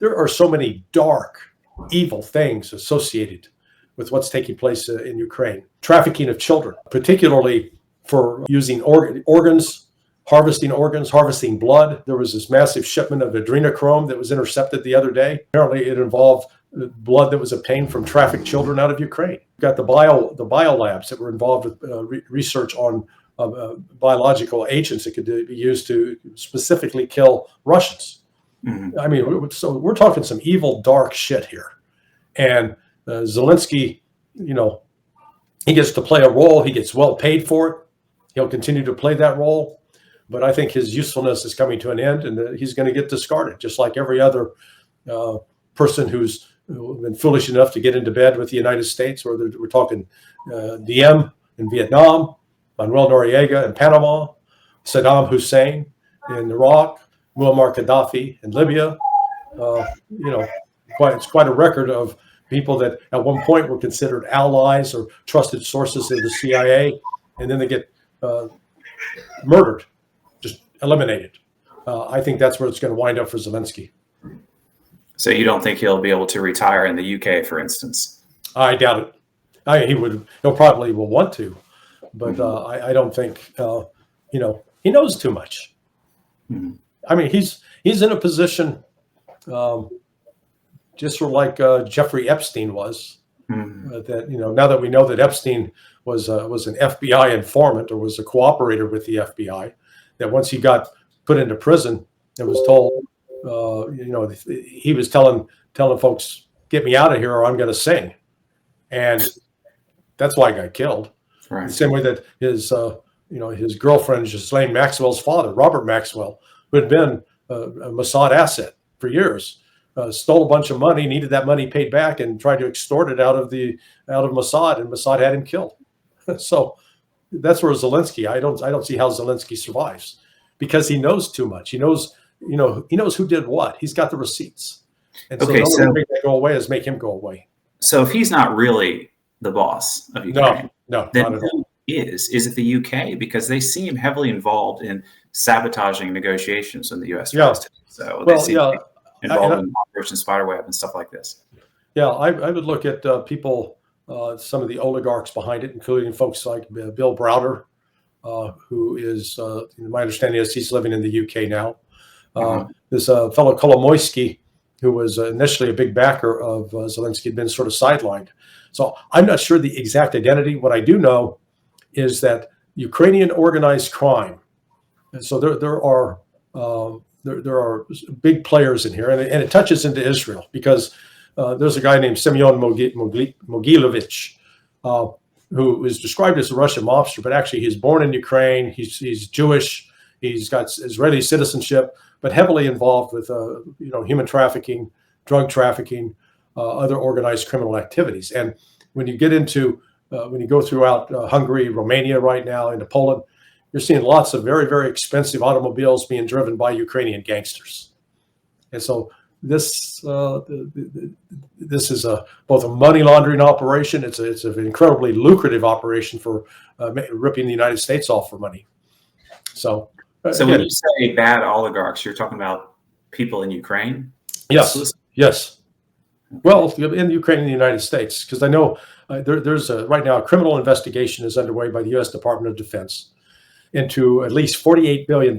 there are so many dark, evil things associated with what's taking place in Ukraine. Trafficking of children, particularly for using organs, harvesting blood. There was this massive shipment of adrenochrome that was intercepted the other day. Apparently it involved blood that was obtained from trafficked children out of Ukraine. You've got the bio labs that were involved with research on biological agents that could be used to specifically kill Russians. Mm-hmm. I mean, so we're talking some evil, dark shit here. And Zelensky, he gets to play a role. He gets well paid for it. He'll continue to play that role. But I think his usefulness is coming to an end, and he's going to get discarded, just like every other person who's been foolish enough to get into bed with the United States, whether we're talking Diem in Vietnam, Manuel Noriega in Panama, Saddam Hussein in Iraq, Muammar Gaddafi in Libya. It's quite a record of people that at one point were considered allies or trusted sources of the CIA, and then they get murdered, just eliminated. I think that's where it's going to wind up for Zelensky. So you don't think he'll be able to retire in the UK, for instance? I doubt it. He'll probably will want to, but I don't think, he knows too much. Mm-hmm. I mean, he's in a position just sort of like Jeffrey Epstein was. Mm-hmm. That now that we know that Epstein was an FBI informant or was a cooperator with the FBI, that once he got put into prison and was told, he was telling folks, "Get me out of here, or I'm going to sing," and that's why he got killed. Right. The same way that his girlfriend, Ghislaine Maxwell's father, Robert Maxwell, who had been a Mossad asset for years, stole a bunch of money, needed that money paid back, and tried to extort it out of Mossad, and Mossad had him killed. So that's where Zelensky. I don't see how Zelensky survives, because he knows too much. He knows who did what. He's got the receipts, and so the only way to make that go away is make him go away. So if he's not really the boss of Ukraine, no, then who is it the UK? Because they seem heavily involved in sabotaging negotiations in the US. Yeah. So they seem involved in Operation Spiderweb and stuff like this. Yeah, I would look at people, some of the oligarchs behind it, including folks like Bill Browder, who is, my understanding is he's living in the UK now. This fellow Kolomoisky, who was initially a big backer of Zelensky, had been sort of sidelined. So I'm not sure the exact identity. What I do know is that Ukrainian organized crime. And so there are big players in here, and it touches into Israel, because there's a guy named Semyon Mogilovich, who is described as a Russian mobster, but actually he's born in Ukraine. He's Jewish. He's got Israeli citizenship, but heavily involved with human trafficking, drug trafficking, other organized criminal activities. And when you get into when you go throughout Hungary, Romania right now, into Poland, you're seeing lots of very, very expensive automobiles being driven by Ukrainian gangsters. And so this is both a money laundering operation. It's an incredibly lucrative operation for ripping the United States off for money. So when you say bad oligarchs, you're talking about people in Ukraine? Yes. Well, in Ukraine and the United States, because I know there's right now a criminal investigation is underway by the U.S. Department of Defense into at least $48 billion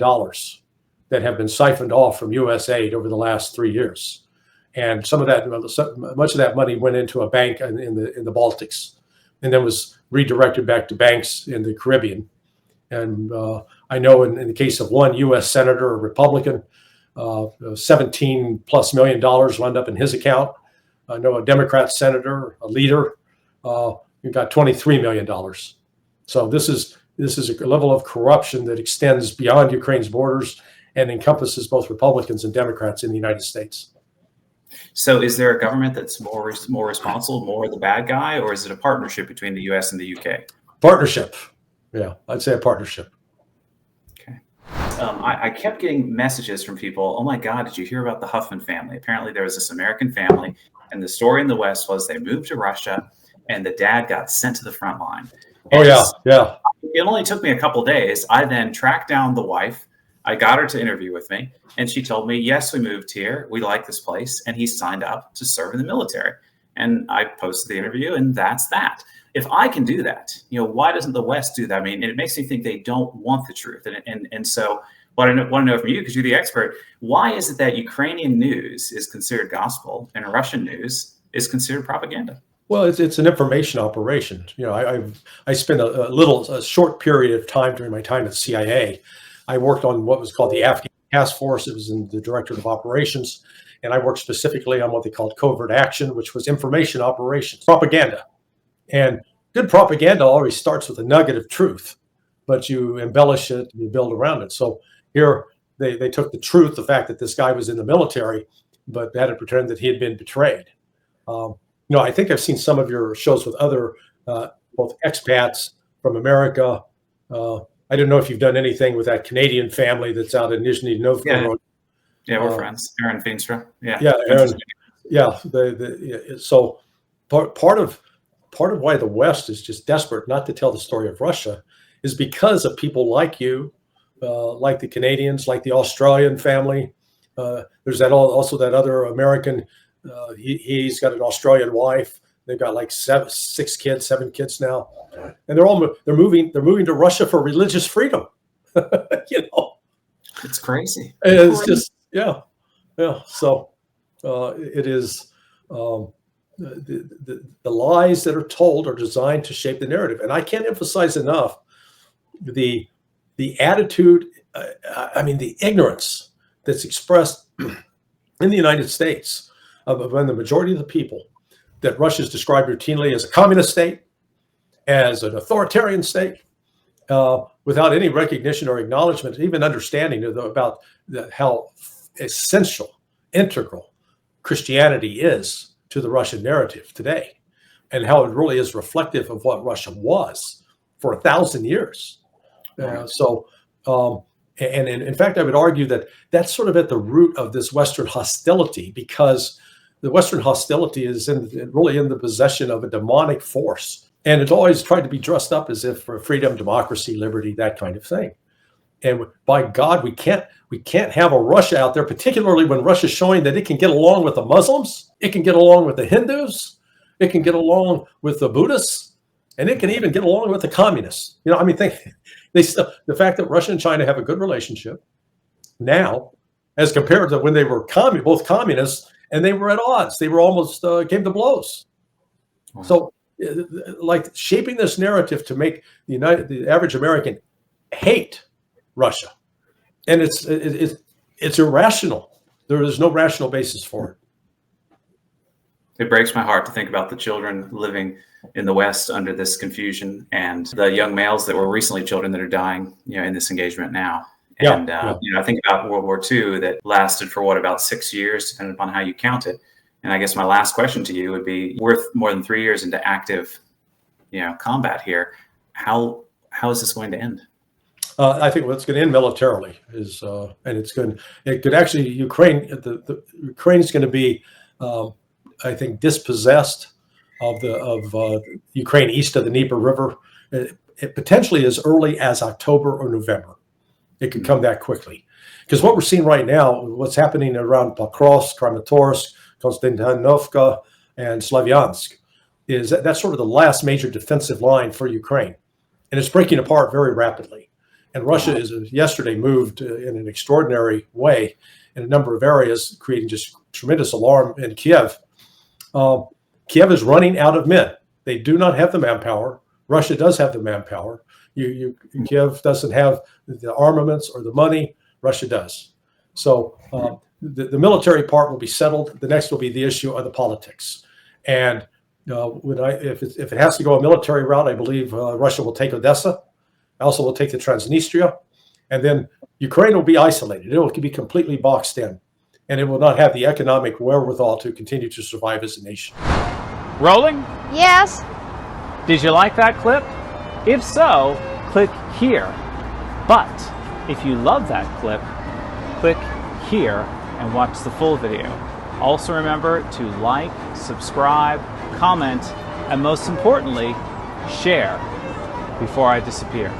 that have been siphoned off from U.S. aid over the last 3 years, and much of that money went into a bank in the Baltics, and then was redirected back to banks in the Caribbean. And I know in the case of one U.S. senator, a Republican, $17+ million wound up in his account. I know a Democrat senator, a leader, you got $23 million. So this is a level of corruption that extends beyond Ukraine's borders and encompasses both Republicans and Democrats in the United States. So is there a government that's more responsible, more the bad guy, or is it a partnership between the U.S. and the UK? Partnership. Yeah, I'd say a partnership. Okay. I kept getting messages from people, oh my God, did you hear about the Huffman family? Apparently there was this American family, and the story in the West was they moved to Russia, and the dad got sent to the front line. And yeah. It only took me a couple of days. I then tracked down the wife, I got her to interview with me, and she told me, yes, we moved here. We like this place. And he signed up to serve in the military. And I posted the interview, and that's that. If I can do that, why doesn't the West do that? I mean, it makes me think they don't want the truth. And so what I want to know from you, because you're the expert, why is it that Ukrainian news is considered gospel and Russian news is considered propaganda? Well, it's an information operation. I spent a short period of time during my time at CIA. I worked on what was called the Afghan Task Force. It was in the Directorate of Operations. And I worked specifically on what they called covert action, which was information operations, propaganda. And good propaganda always starts with a nugget of truth, but you embellish it and you build around it. So here they took the truth, the fact that this guy was in the military, but had to pretend that he had been betrayed. I think I've seen some of your shows with other both expats from America. I don't know if you've done anything with that Canadian family that's out in Nizhny Novgorod. Yeah, we're friends. Aaron Feenstra. Yeah, Aaron. Yeah. So part of why the West is just desperate not to tell the story of Russia is because of people like you, like the Canadians, like the Australian family. There's also that other American. He's got an Australian wife. They've got like 7 kids now, and they're moving to Russia for religious freedom. It's crazy. It's just. Yeah. So it is the lies that are told are designed to shape the narrative, and I can't emphasize enough the attitude. The ignorance that's expressed in the United States among the majority of the people that Russia is described routinely as a communist state, as an authoritarian state, without any recognition or acknowledgement, even understanding about how essential, integral Christianity is to the Russian narrative today, and how it really is reflective of what Russia was for 1,000 years. And in fact, I would argue that that's sort of at the root of this Western hostility, because the Western hostility is really in the possession of a demonic force. And it's always tried to be dressed up as if for freedom, democracy, liberty, that kind of thing. And by God, we can't have a Russia out there, particularly when Russia's showing that it can get along with the Muslims, it can get along with the Hindus, it can get along with the Buddhists, and it can even get along with the communists. The fact that Russia and China have a good relationship now, as compared to when they were both communists, and they were at odds. They were almost came to blows. Wow. So, like shaping this narrative to make the average American hate Russia, and it's irrational. There is no rational basis for it. It breaks my heart to think about the children living in the West under this confusion, and the young males that were recently children that are dying, in this engagement now. And I think about World War II that lasted for about 6 years, depending upon how you count it. And I guess my last question to you would be: we're more than 3 years into active, combat here. How is this going to end? I think what's going to end militarily is, and it could actually Ukraine. Ukraine is going to be, I think, dispossessed of Ukraine east of the Dnieper River. It potentially as early as October or November. It could come that quickly, because what we're seeing right now, what's happening around Pokrovsk, Kramatorsk, Konstantinovka, and Slavyansk, is that's sort of the last major defensive line for Ukraine, and it's breaking apart very rapidly. And Russia yesterday moved in an extraordinary way in a number of areas, creating just tremendous alarm in Kiev. Kiev is running out of men. They do not have the manpower. Russia does have the manpower. Kiev doesn't have the armaments or the money. Russia does. So the military part will be settled. The next will be the issue of the politics. And if it has to go a military route, I believe Russia will take Odessa. Also will take the Transnistria. And then Ukraine will be isolated. It will be completely boxed in. And it will not have the economic wherewithal to continue to survive as a nation. Rolling? Yes. Did you like that clip? If so, click here. But if you love that clip, click here and watch the full video. Also remember to like, subscribe, comment, and most importantly, share before I disappear.